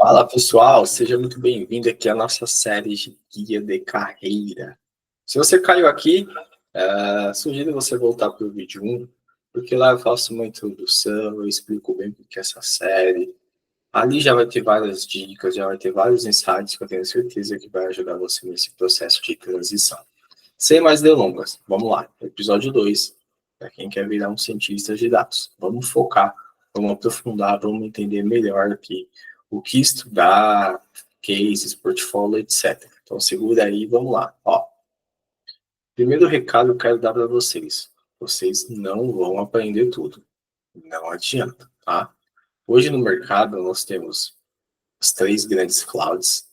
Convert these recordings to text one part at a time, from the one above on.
Fala pessoal, seja muito bem-vindo aqui à nossa série de guia de carreira. Se você caiu aqui, sugiro você voltar para o vídeo 1, porque lá eu faço uma introdução, eu explico bem o que é essa série. Ali já vai ter várias dicas, já vai ter vários insights que eu tenho certeza que vai ajudar você nesse processo de transição. Sem mais delongas, vamos lá. Episódio 2, para quem quer virar um cientista de dados. Vamos focar, vamos aprofundar, vamos entender melhor aqui o que estudar, cases, portfólio, etc. Então segura aí, vamos lá. Ó, primeiro recado que eu quero dar para vocês. Vocês não vão aprender tudo. Não adianta, tá? Hoje no mercado nós temos as três grandes clouds,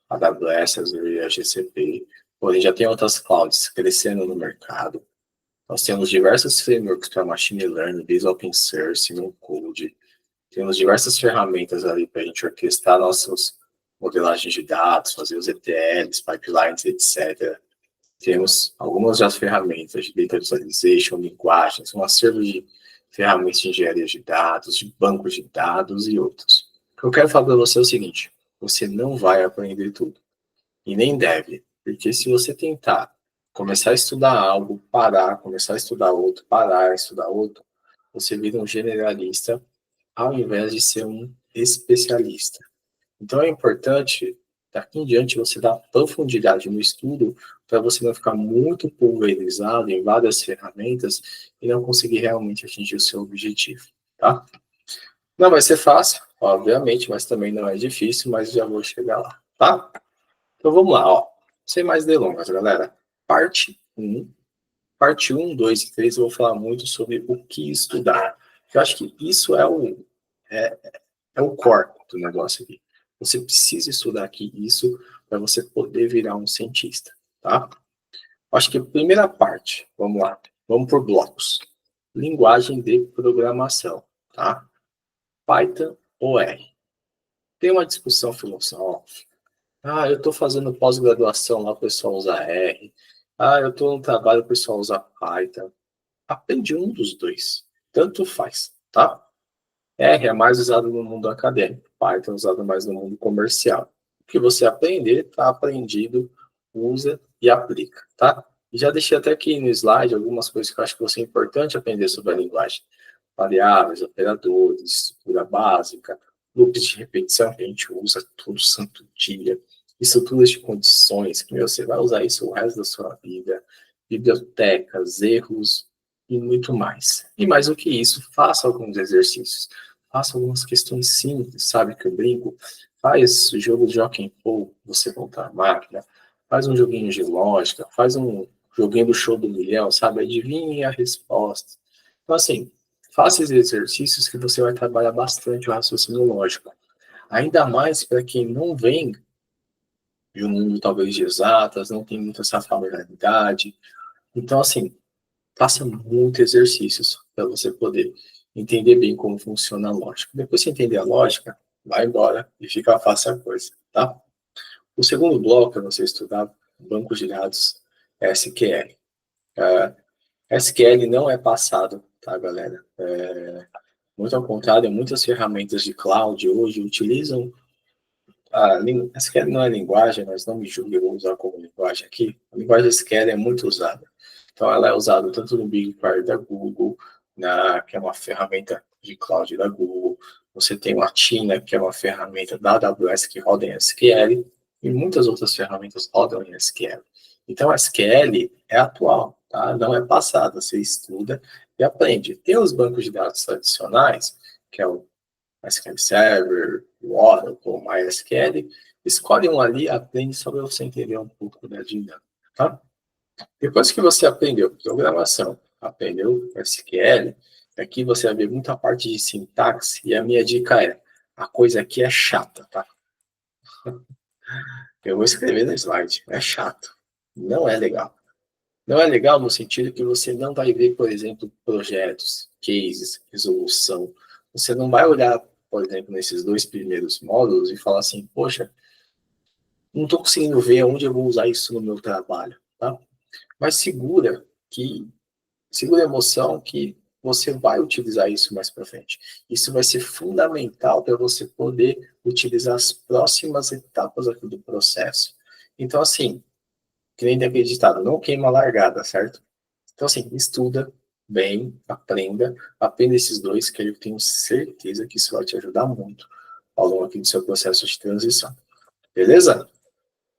a AWS, Azure e a GCP, porém já tem outras clouds crescendo no mercado. Nós temos diversos frameworks para machine learning, based open source, no code. Temos diversas ferramentas ali para a gente orquestrar nossas modelagens de dados, fazer os ETLs, pipelines, etc. Temos algumas das ferramentas de data visualization, linguagens, um acervo de ferramentas de engenharia de dados, de bancos de dados e outros. O que eu quero falar para você é o seguinte: você não vai aprender tudo. E nem deve. Porque se você tentar começar a estudar algo, parar, começar a estudar outro, parar, estudar outro, você vira um generalista ao invés de ser um especialista. Então é importante, daqui em diante, você dar profundidade no estudo para você não ficar muito pulverizado em várias ferramentas e não conseguir realmente atingir o seu objetivo, tá? Não vai ser fácil, obviamente, mas também não é difícil, mas já vou chegar lá, tá? Então vamos lá, ó. Sem mais delongas, galera. Parte 1. Parte 1, 2 e 3 eu vou falar muito sobre o que estudar. Eu acho que isso é, é o core do negócio aqui. Você precisa estudar aqui isso para você poder virar um cientista, tá? Acho que a primeira parte, vamos lá. Vamos por blocos. Linguagem de programação, tá? Python ou R. Tem uma discussão filosófica. Eu estou fazendo pós-graduação lá, o pessoal usa R. Eu estou no trabalho, o pessoal usa Python. Aprende um dos dois. Tanto faz, tá? R é mais usado no mundo acadêmico. Python é usado mais no mundo comercial. O que você aprender, está aprendido, usa e aplica, tá? E já deixei até aqui no slide algumas coisas que eu acho que vai ser importante aprender sobre a linguagem. Variáveis, operadores, estrutura básica, loops de repetição que a gente usa todo santo dia, estruturas de condições, que você vai usar isso o resto da sua vida, bibliotecas, erros e muito mais. E mais do que isso, faça alguns exercícios, faça algumas questões simples, sabe que eu brinco, faz jogo de Jockey Pool, você montar a máquina, faz um joguinho de lógica, faz um joguinho do show do milhão, sabe, adivinhe a resposta. Então assim, faça esses exercícios que você vai trabalhar bastante o raciocínio lógico. Ainda mais para quem não vem de um mundo talvez de exatas, não tem muita essa familiaridade. Então, assim, faça muitos exercícios para você poder entender bem como funciona a lógica. Depois que você entender a lógica, vai embora e fica fácil a coisa, tá? O segundo bloco é você estudar bancos de dados SQL. SQL não é passado, tá, galera? Muito ao contrário, muitas ferramentas de cloud hoje utilizam SQL não é linguagem, mas não me julgue, eu vou usar como linguagem aqui. A linguagem SQL é muito usada. Então, ela é usada tanto no BigQuery da Google, que é uma ferramenta de cloud da Google. Você tem o Athena, que é uma ferramenta da AWS que roda em SQL, e muitas outras ferramentas rodam em SQL. Então, SQL é atual, tá? Não é passado. Você estuda e aprende. Tem os bancos de dados tradicionais, que é o SQL Server, o Oracle, MySQL, escolhe um ali, aprende só para você entender um pouco da dinâmica, tá? Depois que você aprendeu programação, aprendeu SQL, aqui você vai ver muita parte de sintaxe, e a minha dica é, a coisa aqui é chata, tá? Eu vou escrever no slide, é chato, não é legal. Não é legal no sentido que você não vai ver, por exemplo, projetos, cases, resolução. Você não vai olhar, por exemplo, nesses dois primeiros módulos e falar assim, poxa, não estou conseguindo ver onde eu vou usar isso no meu trabalho, tá? Mas segura a emoção que você vai utilizar isso mais para frente. Isso vai ser fundamental para você poder utilizar as próximas etapas aqui do processo. Então, assim, que nem daquele ditado, não queima a largada, certo? Então, assim, estuda bem, aprenda esses dois, que eu tenho certeza que isso vai te ajudar muito ao longo aqui do seu processo de transição. Beleza?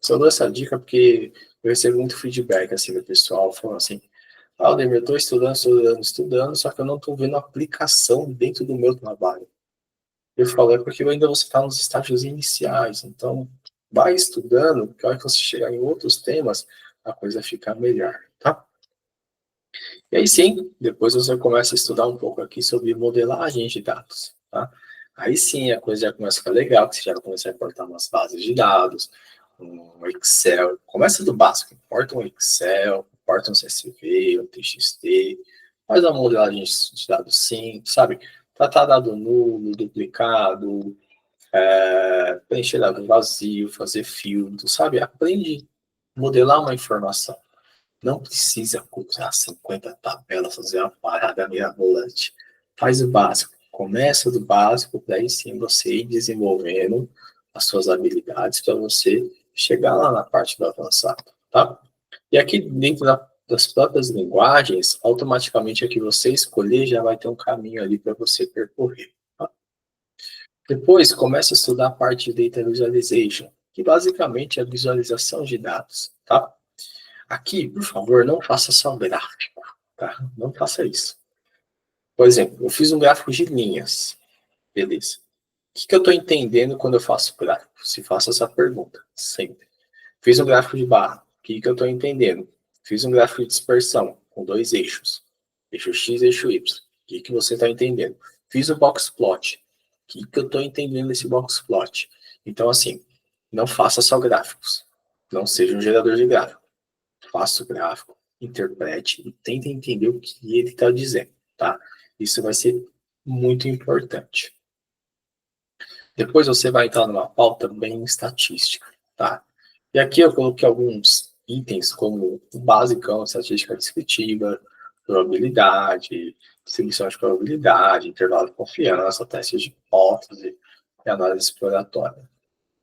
Só dou essa dica porque eu recebo muito feedback, assim, do pessoal, falando assim, Aldemir, eu estou estudando, só que eu não estou vendo aplicação dentro do meu trabalho. Eu falo, é porque ainda você está nos estágios iniciais, então vai estudando, que a hora que você chegar em outros temas, a coisa fica melhor, tá? E aí sim, depois você começa a estudar um pouco aqui sobre modelagem de dados, tá? Aí sim a coisa já começa a ficar legal, que você já começa a importar umas bases de dados, um Excel, começa do básico, importa um Excel, importa um CSV, um TXT, faz uma modelagem de dados simples, sabe? Tratar dado nulo, duplicado, preencher dado vazio, fazer filtro, sabe? Aprende a modelar uma informação. Não precisa usar 50 tabelas, fazer uma parada mirabolante. Faz o básico. Começa do básico, para aí sim você ir desenvolvendo as suas habilidades para você chegar lá na parte do avançado, tá? E aqui dentro das próprias linguagens, automaticamente a que você escolher já vai ter um caminho ali para você percorrer. Tá? Depois, comece a estudar a parte de Data Visualization, que basicamente é a visualização de dados, tá? Aqui, por favor, não faça só gráfico, tá? Não faça isso. Por exemplo, eu fiz um gráfico de linhas, beleza. O que eu estou entendendo quando eu faço gráfico? Se faça essa pergunta, sempre. Fiz um gráfico de barra, o que eu estou entendendo? Fiz um gráfico de dispersão, com dois eixos, eixo X e eixo Y. O que você está entendendo? Fiz o box plot, o que eu estou entendendo desse box plot? Então, assim, não faça só gráficos, não seja um gerador de gráfico. Faça o gráfico, interprete e tente entender o que ele está dizendo, tá? Isso vai ser muito importante. Depois você vai entrar numa pauta bem estatística, tá? E aqui eu coloquei alguns itens como o basicão, estatística descritiva, probabilidade, distribuição de probabilidade, intervalo de confiança, testes de hipótese e análise exploratória.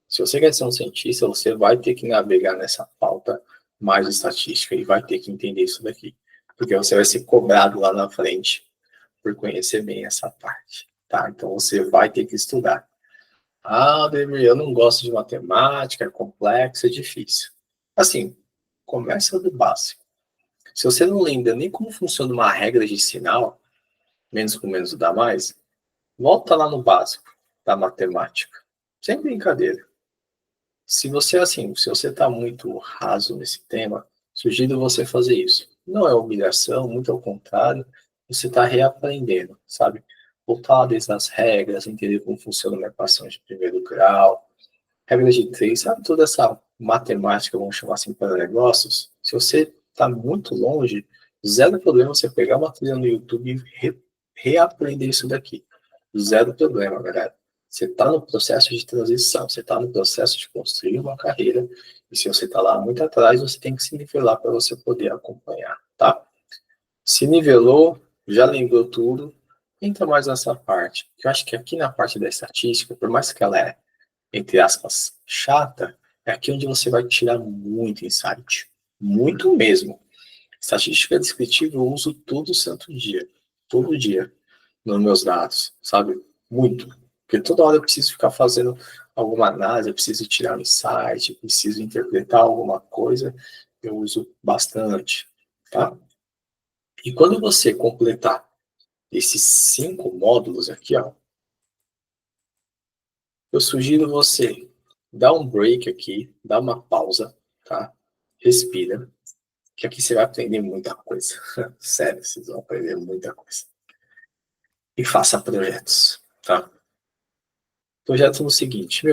Se você quer ser um cientista, você vai ter que navegar nessa pauta mais estatística e vai ter que entender isso daqui. Porque você vai ser cobrado lá na frente por conhecer bem essa parte, tá? Então você vai ter que estudar. Ah, Ademir, eu não gosto de matemática, é complexo, é difícil. Assim, começa do básico. Se você não lembra nem como funciona uma regra de sinal, menos com menos dá mais, volta lá no básico da matemática. Sem brincadeira. Se você assim, se você está muito raso nesse tema, sugiro você fazer isso. Não é humilhação, muito ao contrário, você está reaprendendo, sabe? Voltar desde as regras, entender como funciona uma equação de primeiro grau, regras de três, sabe? Toda essa matemática, vamos chamar assim, para negócios. Se você está muito longe, zero problema você pegar uma trilha no YouTube e reaprender isso daqui. Zero problema, galera. Você está no processo de transição, você está no processo de construir uma carreira, e se você está lá muito atrás, você tem que se nivelar para você poder acompanhar, tá? Se nivelou, já lembrou tudo, entra mais nessa parte. Eu acho que aqui na parte da estatística, por mais que ela é, entre aspas, chata, é aqui onde você vai tirar muito insight. Muito mesmo. Estatística descritiva eu uso todo santo dia. Todo dia nos meus dados, sabe? Muito. Porque toda hora eu preciso ficar fazendo alguma análise, eu preciso tirar um insight, eu preciso interpretar alguma coisa, eu uso bastante, tá? E quando você completar esses 5 módulos aqui, ó, eu sugiro você dar um break aqui, dar uma pausa, tá? Respira, que aqui você vai aprender muita coisa. Sério, vocês vão aprender muita coisa. E faça projetos, tá? Projeto no seguinte,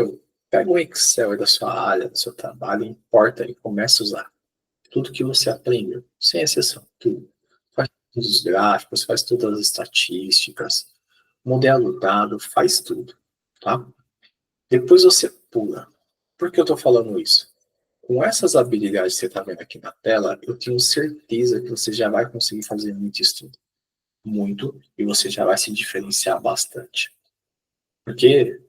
pega o Excel da sua área, do seu trabalho, importa e começa a usar. Tudo que você aprendeu, sem exceção, tudo. Faz todos os gráficos, faz todas as estatísticas, modela o dado, faz tudo, tá? Depois você pula. Por que eu estou falando isso? Com essas habilidades que você está vendo aqui na tela, eu tenho certeza que você já vai conseguir fazer muito estudo. Muito, e você já vai se diferenciar bastante. Porque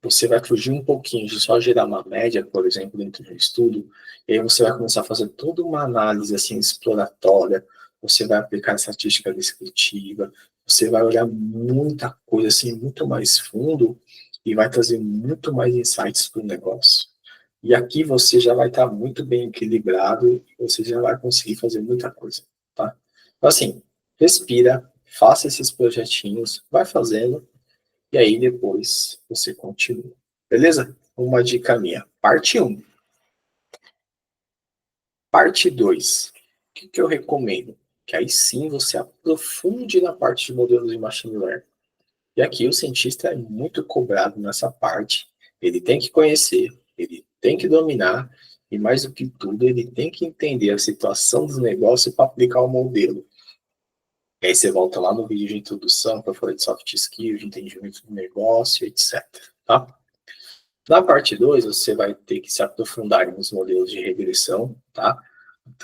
você vai fugir um pouquinho de só gerar uma média, por exemplo, dentro de um estudo, e aí você vai começar a fazer toda uma análise assim, exploratória, você vai aplicar estatística descritiva, você vai olhar muita coisa assim, muito mais fundo, e vai trazer muito mais insights para o negócio. E aqui você já vai estar muito bem equilibrado, você já vai conseguir fazer muita coisa, tá? Então, assim, respira, faça esses projetinhos, vai fazendo, e aí depois você continua. Beleza? Uma dica minha. Parte 1. Parte 2. O que eu recomendo? Que aí sim você aprofunde na parte de modelos de machine learning. E aqui o cientista é muito cobrado nessa parte. Ele tem que conhecer, ele tem que dominar, e mais do que tudo, ele tem que entender a situação do negócio para aplicar o modelo. E aí você volta lá no vídeo de introdução, que eu falei de soft skills, de entendimento do negócio, etc. Tá? Na parte 2, você vai ter que se aprofundar nos modelos de regressão, tá?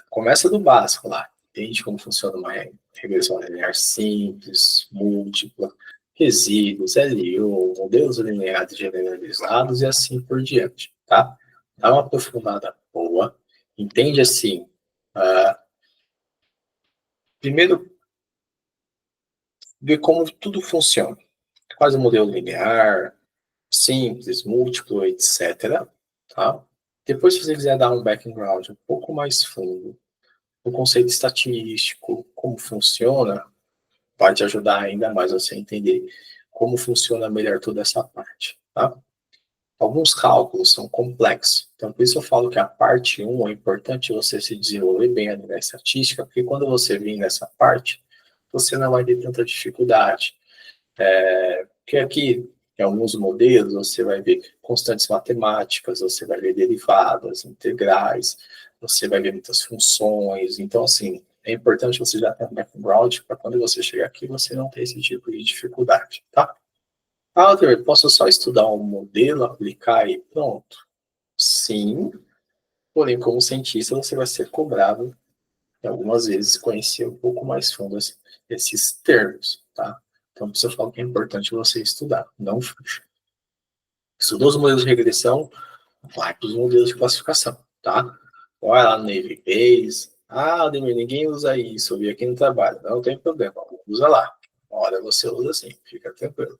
Começa do básico lá. Entende como funciona uma regressão linear simples, múltipla, resíduos, LU, modelos lineares generalizados e assim por diante, tá? Dá uma aprofundada boa. Entende assim, primeiro, ver como tudo funciona. Quase um modelo linear, simples, múltiplo, etc. Tá? Depois, se você quiser dar um background um pouco mais fundo, o conceito estatístico, como funciona, vai te ajudar ainda mais a você entender como funciona melhor toda essa parte. Tá? Alguns cálculos são complexos, então por isso eu falo que a parte 1 é importante você se desenvolver bem ali na estatística, porque quando você vir nessa parte, você não vai ter tanta dificuldade. Porque aqui, em alguns modelos, você vai ver constantes matemáticas, você vai ver derivadas, integrais, você vai ver muitas funções. Então, assim, é importante você já ter um background para quando você chegar aqui, você não ter esse tipo de dificuldade, tá? Ah, Walter, posso só estudar um modelo, aplicar e pronto? Sim, porém, como cientista, você vai ser cobrado e algumas vezes conhecer um pouco mais fundo esses termos, tá? Então, por isso eu falo que é importante você estudar, não fuja. Estudou os modelos de regressão, vai para os modelos de classificação, tá? Vai lá no Navy Base. Ah, Ademir, ninguém usa isso, eu vi aqui no trabalho. Não tem problema, usa lá. Uma hora você usa sim, fica tranquilo.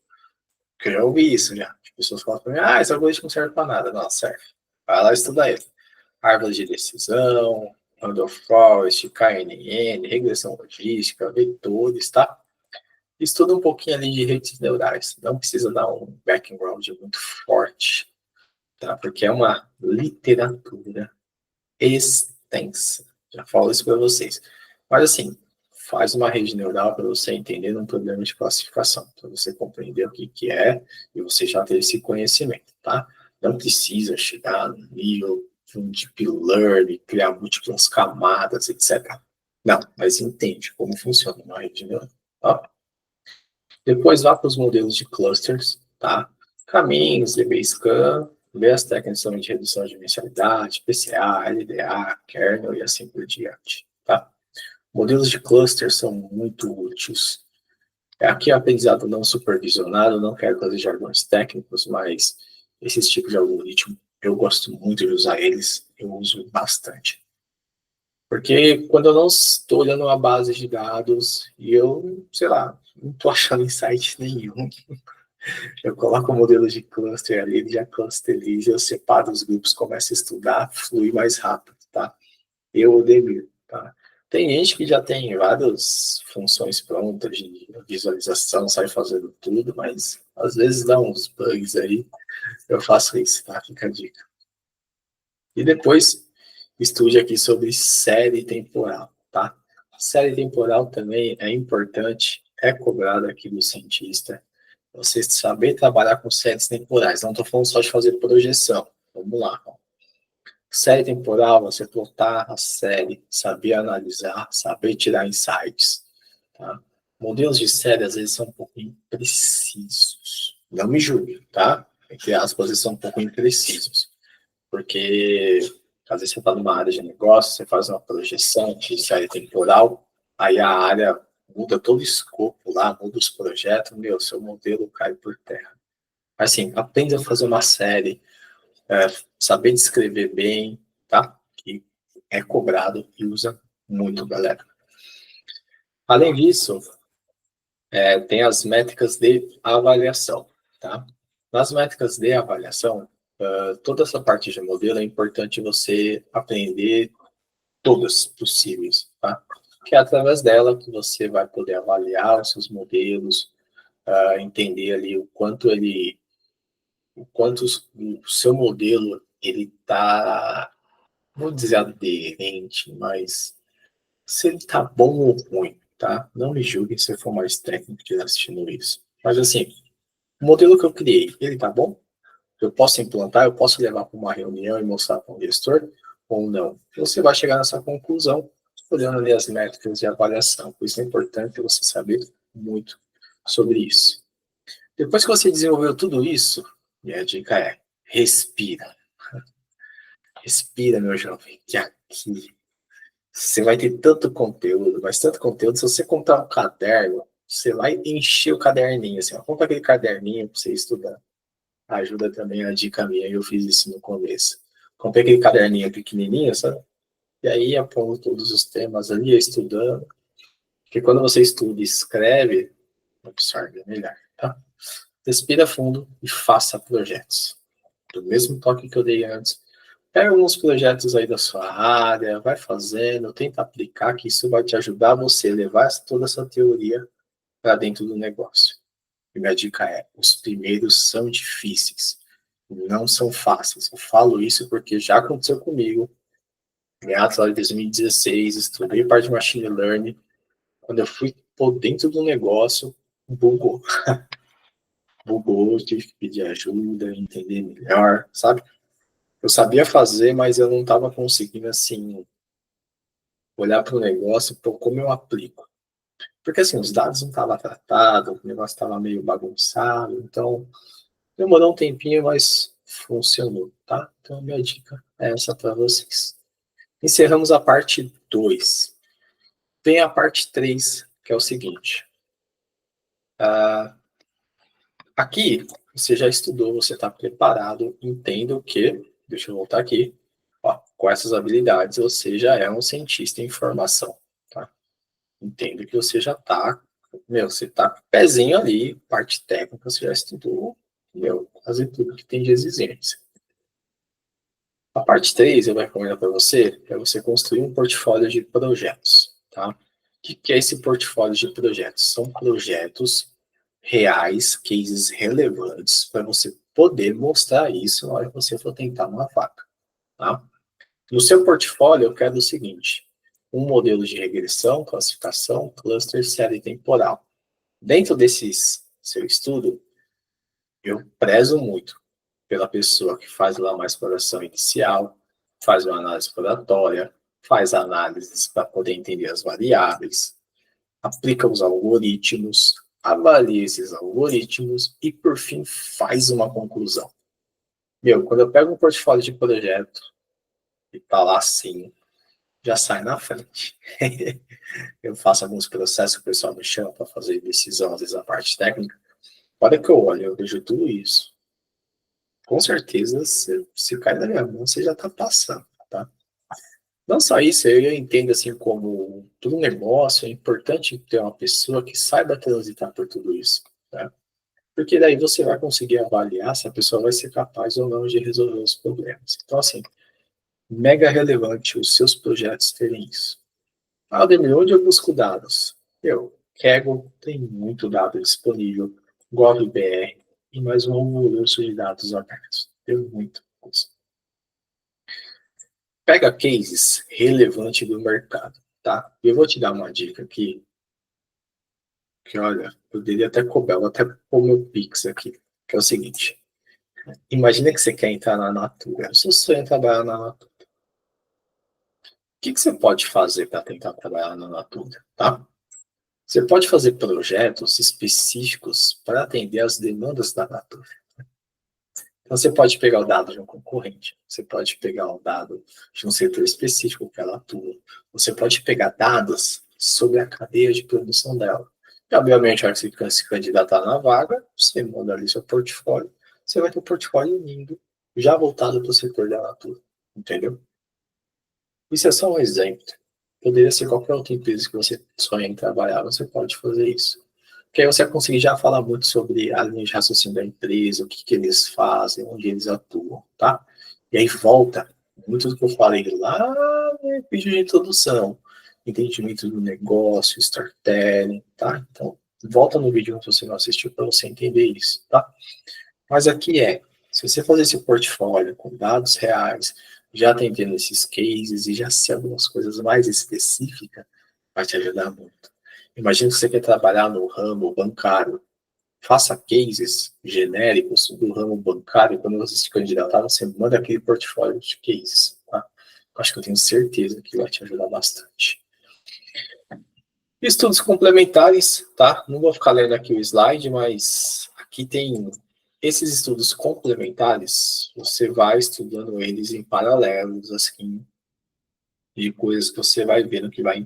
Porque eu já ouvi isso já. As pessoas falam para mim, esse algoritmo não serve para nada. Não, serve. Vai lá estudar ele. Árvore de decisão, Randolph Forest, KNN, regressão logística, vetores, tá? Estuda um pouquinho ali de redes neurais. Não precisa dar um background muito forte, tá? Porque é uma literatura extensa. Já falo isso para vocês. Mas assim, faz uma rede neural para você entender um problema de classificação, para você compreender o que é e você já ter esse conhecimento, tá? Não precisa chegar no nível de um deep learning, criar múltiplas camadas, etc. Não, mas entende como funciona uma rede neural, tá? Depois vá para os modelos de clusters, tá? Caminhos, DB-Scan, ver as técnicas também de redução de dimensionalidade, PCA, LDA, kernel e assim por diante, tá? Modelos de clusters são muito úteis. Aqui é aprendizado não supervisionado, não quero fazer jargões técnicos, mas esses tipos de algoritmo, eu gosto muito de usar eles, eu uso bastante. Porque quando eu não estou olhando uma base de dados e eu, sei lá, não estou achando insight nenhum, eu coloco o modelo de cluster ali, ele já clusteriza, eu separo os grupos, começo a estudar, flui mais rápido, tá? Eu odeio, tá? Tem gente que já tem várias funções prontas de visualização, sai fazendo tudo, mas às vezes dá uns bugs aí, eu faço isso, tá? Fica a dica. E depois, estude aqui sobre série temporal, tá? Série temporal também é importante, é cobrado aqui do cientista, você saber trabalhar com séries temporais. Não estou falando só de fazer projeção. Vamos lá. Série temporal, você plotar a série, saber analisar, saber tirar insights. Tá? Modelos de série, às vezes, são um pouco imprecisos. Não me julgue, tá? Entre aspas, eles são um pouco imprecisos. Porque, às vezes, você está numa área de negócio, você faz uma projeção de série temporal, aí a área muda todo o escopo lá, muda os projetos, meu, seu modelo cai por terra. Assim, aprenda a fazer uma série, saber descrever bem, tá? Que é cobrado e usa muito, galera. Além disso, tem as métricas de avaliação, tá? Nas métricas de avaliação, toda essa parte de modelo é importante você aprender todas possíveis, tá? Que é através dela que você vai poder avaliar os seus modelos, entender ali o quanto o seu modelo ele está, vou dizer aderente, mas se ele tá bom ou ruim, tá? Não me julguem se eu for mais técnico que estiver assistindo isso. Mas assim, o modelo que eu criei, ele tá bom? Eu posso implantar, eu posso levar para uma reunião e mostrar para o gestor ou não? Você vai chegar nessa conclusão olhando ali as métricas de avaliação. Por isso é importante você saber muito sobre isso. Depois que você desenvolveu tudo isso, minha dica é respira. Respira, meu jovem, que aqui você vai ter tanto conteúdo, mas tanto conteúdo, se você comprar um caderno, você vai encher o caderninho, assim, ó, compra aquele caderninho para você estudar. Ajuda também a dica minha, eu fiz isso no começo. Comprei aquele caderninho pequenininho, sabe? E aí aponto todos os temas ali, estudando. Porque quando você estuda e escreve, absorve melhor, tá? Respira fundo e faça projetos. Do mesmo toque que eu dei antes. Pega alguns projetos aí da sua área, vai fazendo, tenta aplicar, que isso vai te ajudar você a levar toda essa teoria para dentro do negócio. E minha dica é, os primeiros são difíceis, não são fáceis. Eu falo isso porque já aconteceu comigo. Meados de 2016, estudei parte de Machine Learning. Quando eu fui por dentro do negócio, bugou. Bugou, tive que pedir ajuda, entender melhor, sabe? Eu sabia fazer, mas eu não estava conseguindo, assim, olhar para o negócio, como eu aplico. Porque, assim, os dados não estavam tratados, o negócio estava meio bagunçado, então demorou um tempinho, mas funcionou, tá? Então, a minha dica é essa para vocês. Encerramos a parte 2. Vem a parte 3, que é o seguinte. Aqui, você já estudou, você está preparado, entenda que, deixa eu voltar aqui, ó, com essas habilidades você já é um cientista em formação, tá? Entendo que você já está, você está com o pezinho ali, parte técnica, você já estudou, quase tudo que tem de exigência. A parte 3 eu vou recomendar para você, é você construir um portfólio de projetos, tá? O que é esse portfólio de projetos? São projetos reais, cases relevantes, para você poder mostrar isso na hora que você for tentar uma vaga, tá? No seu portfólio, eu quero o seguinte, um modelo de regressão, classificação, cluster, série temporal. Dentro desses seu estudo, eu prezo muito pela pessoa que faz lá uma exploração inicial, faz uma análise exploratória, faz análises para poder entender as variáveis, aplica os algoritmos, avalia esses algoritmos e, por fim, faz uma conclusão. Quando eu pego um portfólio de projeto e tá lá assim, já sai na frente. Eu faço alguns processos que o pessoal me chama para fazer decisão, às vezes a parte técnica. Para que eu olho, eu vejo tudo isso. Com certeza, se cai na minha mão, você já está passando, tá? Não só isso, eu entendo assim como todo negócio, é importante ter uma pessoa que saiba transitar por tudo isso, tá? Porque daí você vai conseguir avaliar se a pessoa vai ser capaz ou não de resolver os problemas. Então, assim, mega relevante os seus projetos terem isso. Ah, Ademir, onde eu busco dados? Kaggle tem muito dado disponível, GovBR e mais um alvoroço de dados abertos. Tem muita coisa. Pega cases relevantes do mercado, tá? Eu vou te dar uma dica aqui, que olha, eu poderia até cobrar, vou até pôr meu Pix aqui, que é o seguinte. Imagina que você quer entrar na Natura. O seu sonho é trabalhar na Natura. O que você pode fazer para tentar trabalhar na Natura, tá? Você pode fazer projetos específicos para atender às demandas da Natura. Então, você pode pegar o dado de um concorrente, você pode pegar o dado de um setor específico que ela atua, você pode pegar dados sobre a cadeia de produção dela. E, obviamente, a hora que você se candidatar na vaga, você manda ali seu portfólio, você vai ter um portfólio lindo, já voltado para o setor da Natura, entendeu? Isso é só um exemplo. Poderia ser qualquer outra empresa que você sonha em trabalhar, você pode fazer isso. Porque aí você vai conseguir já falar muito sobre a linha de raciocínio da empresa, o que, que eles fazem, onde eles atuam, tá? E aí volta muito do que eu falei lá no vídeo de introdução, entendimento do negócio, storytelling, tá? Então, volta no vídeo se você não assistiu para você entender isso, tá? Mas aqui se você fazer esse portfólio com dados reais, já entendendo esses cases e já ser algumas coisas mais específicas, vai te ajudar muito. Imagina que você quer trabalhar no ramo bancário. Faça cases genéricos do ramo bancário. Quando você se candidatar, você manda aquele portfólio de cases. Tá? Acho que eu tenho certeza que vai te ajudar bastante. Estudos complementares, tá? Não vou ficar lendo aqui o slide, mas aqui tem esses estudos complementares. Você vai estudando eles em paralelos, assim, de coisas que você vai vendo que vai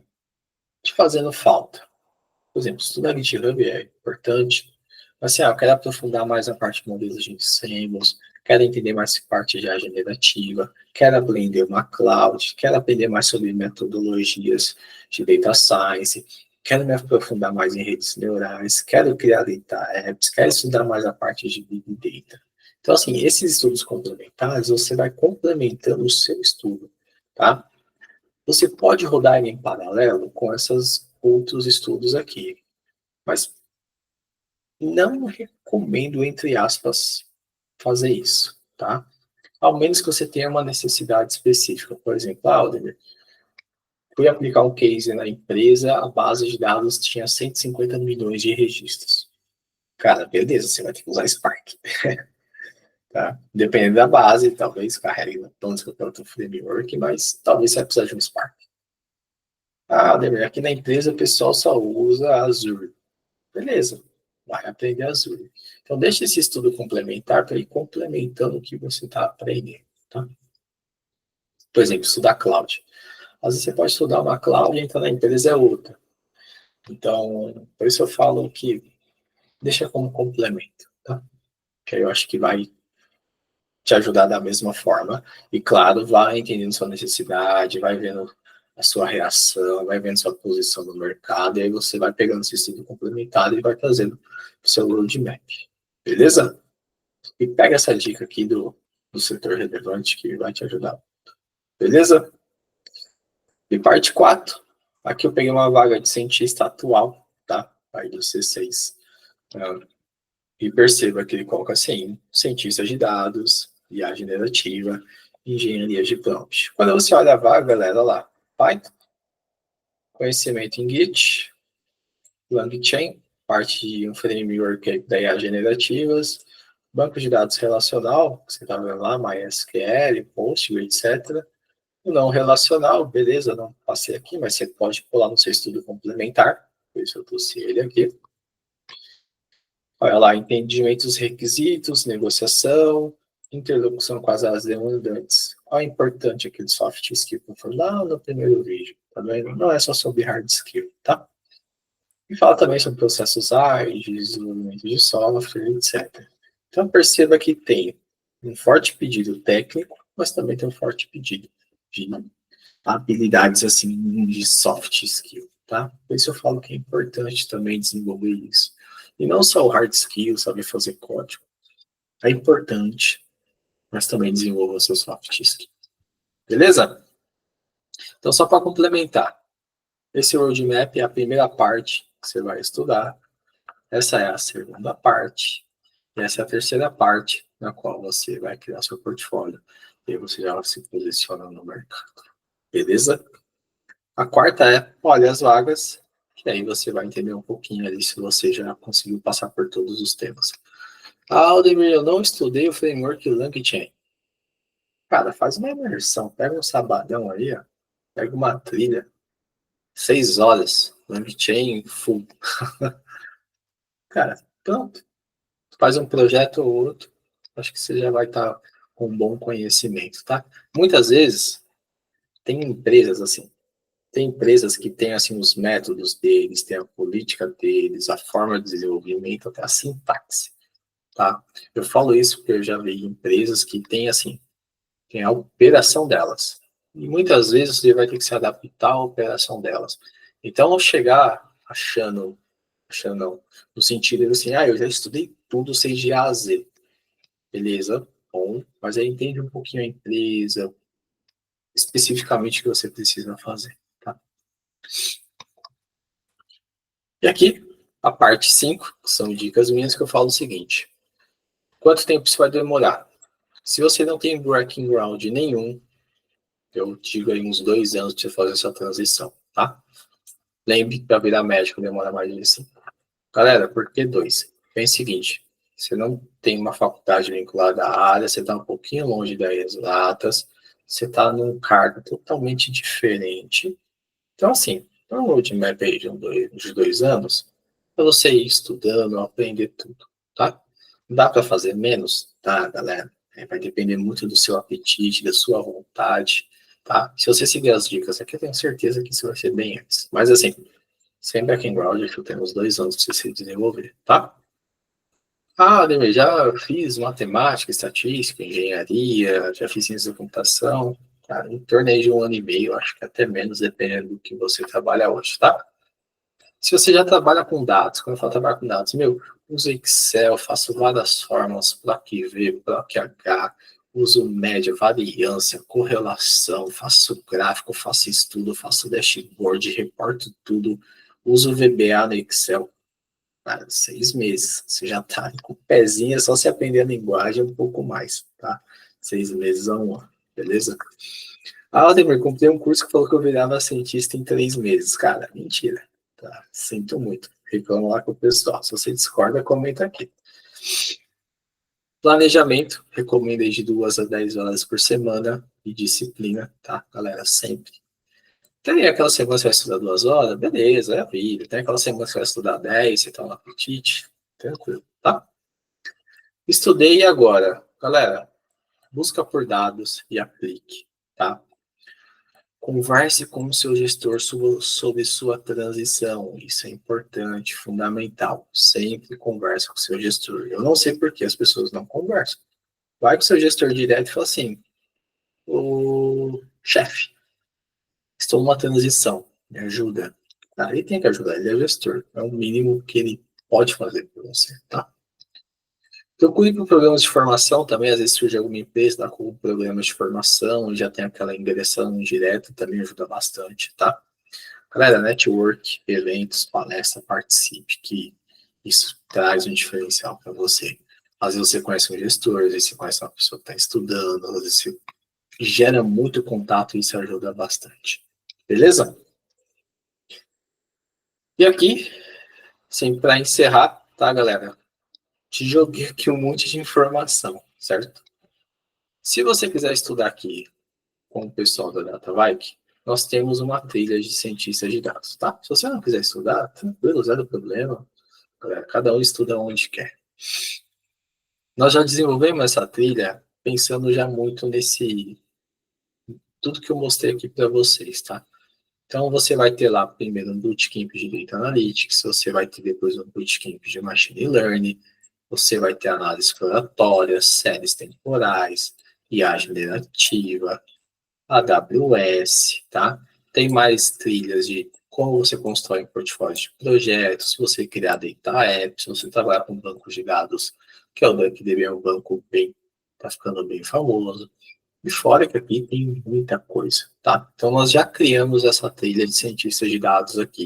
te fazendo falta. Por exemplo, estudar GitHub é importante. Mas, assim, eu quero aprofundar mais a parte de modelos de ensinos, quero entender mais a parte de generativa, quero aprender uma cloud, quero aprender mais sobre metodologias de data science, quero me aprofundar mais em redes neurais, quero criar data apps, quero estudar mais a parte de big data. Então, assim, esses estudos complementares, você vai complementando o seu estudo, tá? Você pode rodar ele em paralelo com esses outros estudos aqui, mas não recomendo, entre aspas, fazer isso, tá? Ao menos que você tenha uma necessidade específica. Por exemplo, Aldemir, fui aplicar um case na empresa, a base de dados tinha 150 milhões de registros. Cara, beleza, você vai ter que usar Spark. Tá? Dependendo da base, talvez carregue no outro framework, mas talvez você vai precisar de um Spark. Ah, Aldemir, aqui na empresa o pessoal só usa Azure. Beleza, vai aprender Azure. Então, deixa esse estudo complementar para ir complementando o que você está aprendendo. Tá? Por exemplo, estudar cloud. Às vezes você pode estudar uma cloud e entrar na empresa é outra. Então, por isso eu falo que deixa como complemento. Tá? Que aí eu acho que vai te ajudar da mesma forma. E, claro, vai entendendo sua necessidade, vai vendo a sua reação, vai vendo sua posição no mercado, e aí você vai pegando esse estudo complementar e vai trazendo o seu roadmap. Beleza? E pega essa dica aqui do setor relevante que vai te ajudar. Beleza? E parte 4. Aqui eu peguei uma vaga de cientista atual, tá? Aí do C6. E perceba que ele coloca assim, cientista de dados, IA generativa, engenharia de prompt. Quando você olha a vaga, galera, lá, Python, conhecimento em Git, LangChain, parte de um framework da IA generativas, banco de dados relacional, que você está vendo lá, MySQL, Postgres, etc. O não relacional, beleza, não passei aqui, mas você pode pular no seu estudo complementar, por isso eu trouxe ele aqui. Olha lá, entendimento dos requisitos, negociação, interlocução com as áreas demandantes. Olha o importante aqui do soft skill, que eu falei lá no primeiro vídeo, tá vendo? Não é só sobre hard skill, tá? E fala também sobre processos ágeis, desenvolvimento de software, etc. Então perceba que tem um forte pedido técnico, mas também tem um forte pedido de habilidades assim de soft skill, tá? Por isso eu falo que é importante também desenvolver isso. E não só o hard skill, saber fazer código. É importante, mas também desenvolva o seu soft skill. Beleza? Então, só para complementar, esse roadmap é a primeira parte que você vai estudar. Essa é a segunda parte. E essa é a terceira parte, na qual você vai criar seu portfólio. E aí você já se posiciona no mercado. Beleza? A quarta olha as vagas, que aí você vai entender um pouquinho ali se você já conseguiu passar por todos os temas. Ah, Aldemir, eu não estudei o framework LangChain. Cara, faz uma imersão, pega um sabadão aí, ó, pega uma trilha, 6 horas, LangChain full. Cara, pronto. Faz um projeto ou outro, acho que você já vai estar com um bom conhecimento, tá? Muitas vezes, tem empresas assim, tem empresas que têm assim os métodos deles, tem a política deles, a forma de desenvolvimento, até a sintaxe. tá? Eu falo isso porque eu já vi empresas que têm, assim, tem a operação delas. E muitas vezes você vai ter que se adaptar à operação delas. Então, não chegar achando não, no sentido de assim, eu já estudei tudo, sei de A a Z. Beleza, bom, mas aí entende um pouquinho a empresa, especificamente o que você precisa fazer, tá? E aqui, a parte 5 que são dicas minhas, que eu falo o seguinte: quanto tempo isso vai demorar? Se você não tem background nenhum, eu digo aí uns 2 anos para você fazer essa transição, tá? Lembre que para virar médico demora mais de 5. Galera, por que 2? Pensa o seguinte: você não tem uma faculdade vinculada à área, você está um pouquinho longe das exatas, você está num cargo totalmente diferente. Então, assim, um roadmap aí de 2 anos, para você ir estudando, aprender tudo, tá? Dá para fazer menos? Tá, galera. Vai depender muito do seu apetite, da sua vontade, tá? Se você seguir as dicas aqui, eu tenho certeza que isso vai ser bem antes. Mas, assim, sem background, eu tenho uns 2 anos para você se desenvolver, tá? Ademir, já fiz matemática, estatística, engenharia, já fiz ciência da computação, tá? Em torno aí de 1 ano e meio, acho que até menos, dependendo do que você trabalha hoje, tá? Se você já trabalha com dados, quando eu falo trabalhar com dados, uso Excel, faço várias fórmulas, PROC V, PROC H, uso média, variância, correlação, faço gráfico, faço estudo, faço dashboard, reporto tudo, uso VBA no Excel. Cara, 6 meses. Você já tá com o pezinho, é só se aprender a linguagem um pouco mais, tá? 6 meses a 1 ano, beleza? Aldemir, comprei um curso que falou que eu virava cientista em 3 meses. Cara, mentira. Tá? Sinto muito. Reclamo lá com o pessoal. Se você discorda, comenta aqui. Planejamento, recomendo aí de 2 a 10 horas por semana. E disciplina, tá, galera? Sempre. Tem aquela semana que você vai estudar 2 horas, beleza, é a vida. Tem aquela semana que você vai estudar 10, você tá no apetite, tranquilo, tá? Estudei agora. Galera, busca por dados e aplique, tá? Converse com o seu gestor sobre sua transição. Isso é importante, fundamental. Sempre converse com o seu gestor. Eu não sei por que as pessoas não conversam. Vai com o seu gestor direto e fala assim: o chefe, estou numa transição, me ajuda. Ele tem que ajudar, ele é gestor. É o mínimo que ele pode fazer por você, tá? Procure por programas de formação também, às vezes surge alguma empresa tá, com programas de formação, já tem aquela ingressão direta, também ajuda bastante, tá? Galera, network, eventos, palestra, participe, que isso traz um diferencial para você. Às vezes você conhece um gestor, às vezes você conhece uma pessoa que está estudando, às vezes você gera muito contato e isso ajuda bastante. Beleza? E aqui, sempre para encerrar, tá, galera? Te joguei aqui um monte de informação, certo? Se você quiser estudar aqui com o pessoal da DataVike, nós temos uma trilha de cientistas de dados, tá? Se você não quiser estudar, tranquilo, zero problema. Cada um estuda onde quer. Nós já desenvolvemos essa trilha pensando já muito nesse tudo que eu mostrei aqui para vocês, tá? Então você vai ter lá primeiro um bootcamp de Data Analytics, você vai ter depois um bootcamp de Machine Learning, você vai ter análise exploratória, séries temporais, IA generativa, AWS, tá? Tem mais trilhas de como você constrói um portfólio de projetos, se você criar data apps, se você trabalhar com bancos de dados, que é o DuckDB, é um banco bem, tá ficando bem famoso. E fora que aqui tem muita coisa, tá? Então nós já criamos essa trilha de cientistas de dados aqui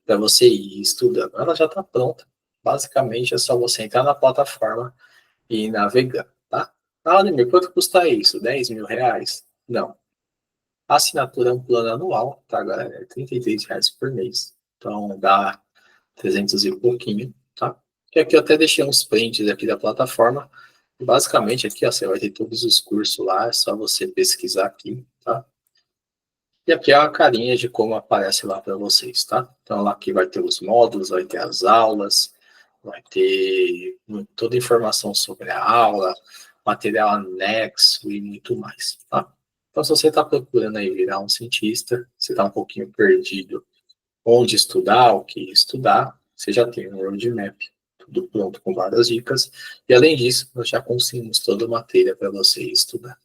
para você ir estudando. Ela já está pronta. Basicamente é só você entrar na plataforma e ir navegando, tá? Ademir, quanto custa isso? 10 mil reais? Não. A assinatura é um plano anual, tá, galera? É R$ 33 por mês. Então dá 300 e pouquinho, tá? E aqui eu até deixei uns prints aqui da plataforma. Basicamente aqui, ó, você vai ter todos os cursos lá, é só você pesquisar aqui, tá? E aqui é a carinha de como aparece lá para vocês, tá? Então lá aqui vai ter os módulos, vai ter as aulas, vai ter toda a informação sobre a aula, material anexo e muito mais, tá? Então se você está procurando aí virar um cientista, você está um pouquinho perdido onde estudar, o que estudar, você já tem um roadmap tudo pronto com várias dicas. E além disso, nós já conseguimos toda a matéria para você estudar.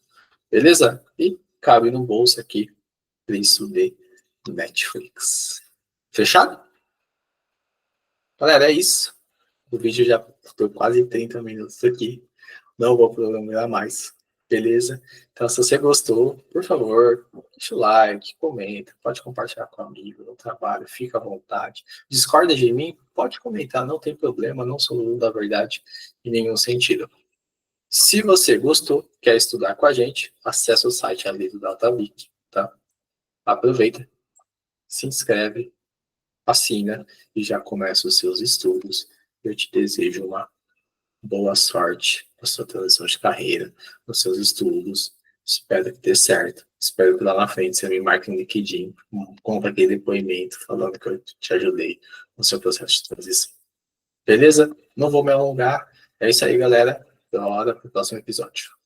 Beleza? E cabe no bolso aqui, preço de Netflix. Fechado? Galera, é isso. O vídeo já ficou quase 30 minutos aqui. Não vou prolongar mais. Beleza? Então, se você gostou, por favor, deixa o like, comenta, pode compartilhar com um amigo no trabalho, fica à vontade. Discorda de mim? Pode comentar, não tem problema, não sou dono da verdade em nenhum sentido. Se você gostou, quer estudar com a gente, acesse o site ali do DataVik, tá? Aproveita, se inscreve, assina e já começa os seus estudos. Eu te desejo uma boa sorte na sua transição de carreira, nos seus estudos. Espero que dê certo. Espero que lá na frente você me marque no LinkedIn, conta aquele depoimento falando que eu te ajudei no seu processo de transição. Beleza? Não vou me alongar. É isso aí, galera. Bora para o próximo episódio.